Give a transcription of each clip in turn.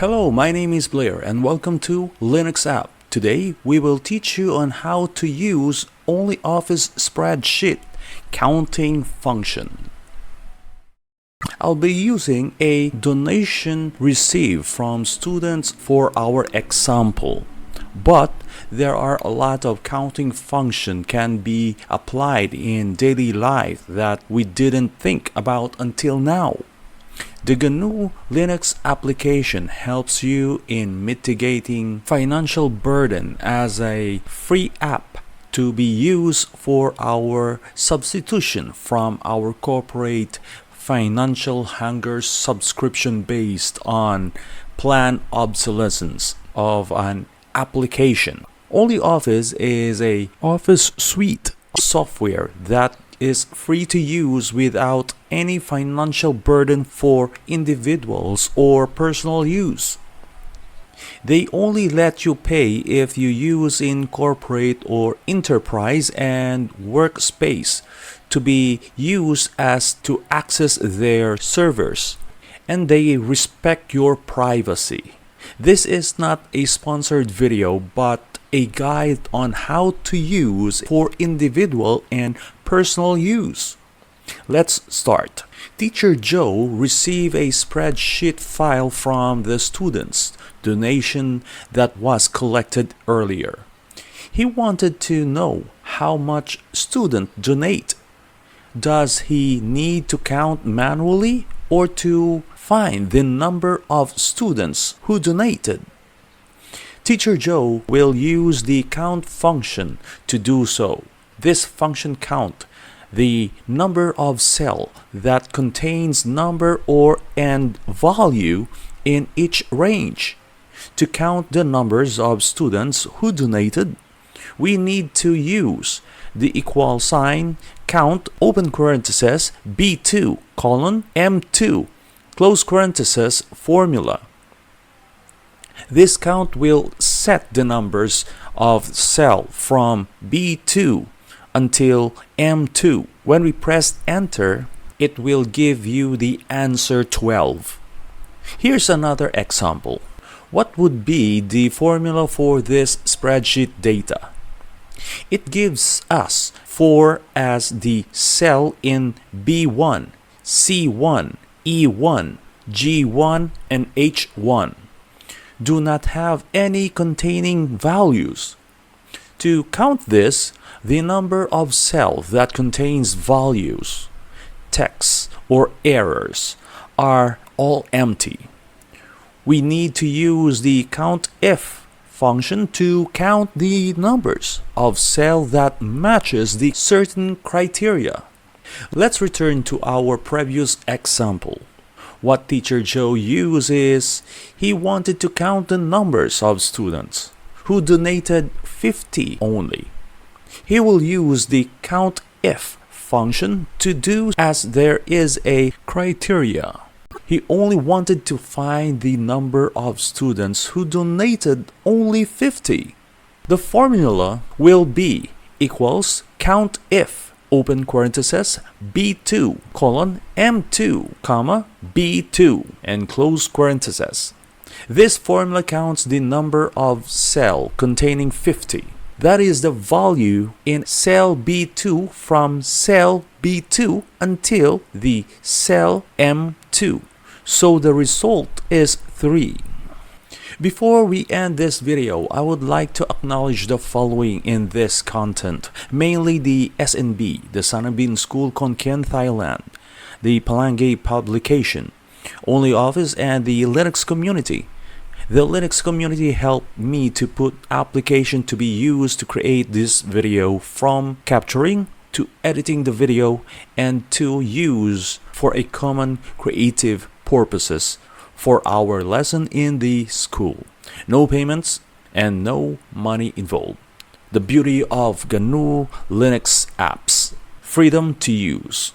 Hello, my name is Blair and welcome to Linux app. Today we will teach you on how to use OnlyOffice Spreadsheet counting function. I'll be using a donation received from students for our example, but there are a lot of counting function can be applied in daily life that we didn't think about until now. The GNU Linux application helps you in mitigating financial burden as a free app to be used for our substitution from our corporate financial hunger subscription based on planned obsolescence of an application. OnlyOffice is a office suite software that is free to use without any financial burden for individuals or personal use. They only let you pay if you use in corporate or enterprise and workspace to be used as to access their servers, and they respect your privacy. This is not a sponsored video but a guide on how to use for individual and personal use. Let's start. Teacher Joe received a spreadsheet file from the students' donation that was collected earlier. He wanted to know how much student donate. Does he need to count manually or to find the number of students who donated? Teacher Joe will use the count function to do so. This function count the number of cell that contains number or and value in each range. To count the numbers of students who donated, we need to use the equal sign count open parenthesis B2 colon M2 close parenthesis formula. This count will set the numbers of cell from B2 until M2. When we press enter, it will give you the answer 12. Here's another example. What would be the formula for this spreadsheet data? It gives us 4 as the cell in B1, C1, E1, G1, and H1. Do not have any containing values. To count this, the number of cells that contains values, text, or errors are all empty. We need to use the COUNTIF function to count the numbers of cells that matches the certain criteria. Let's return to our previous example. What Teacher Joe used is he wanted to count the numbers of students who donated 50 only. He will use the COUNTIF function to do as there is a criteria. He only wanted to find the number of students who donated only 50. The formula will be equals COUNTIF open parenthesis B2 colon M2 comma B2 and close parenthesis. This formula counts the number of cell containing 50. That is the value in cell B2 from cell B2 until the cell M2. So the result is 3. Before we end this video, I would like to acknowledge the following in this content, mainly the SNB, the Sanabin School Konkan, Thailand, the Palangay Publication, OnlyOffice, and the Linux community. The Linux community helped me to put application to be used to create this video, from capturing to editing the video and to use for a common creative purposes for our lesson in the school. No payments and no money involved. The beauty of GNU Linux apps, freedom to use.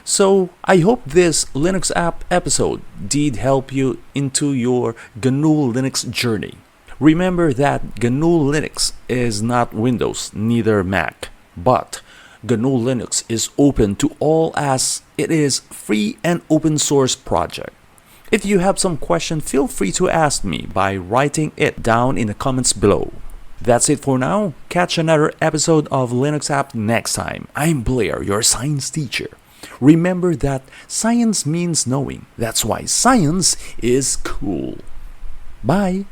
So I hope this Linux app episode did help you into your GNU Linux journey. Remember that GNU Linux is not Windows, neither Mac, but GNU Linux is open to all as it is free and open source project. If you have some question, feel free to ask me by writing it down in the comments below. That's it for now. Catch another episode of Linux App next time. I'm Blair, your science teacher. Remember that science means knowing. That's why science is cool. Bye.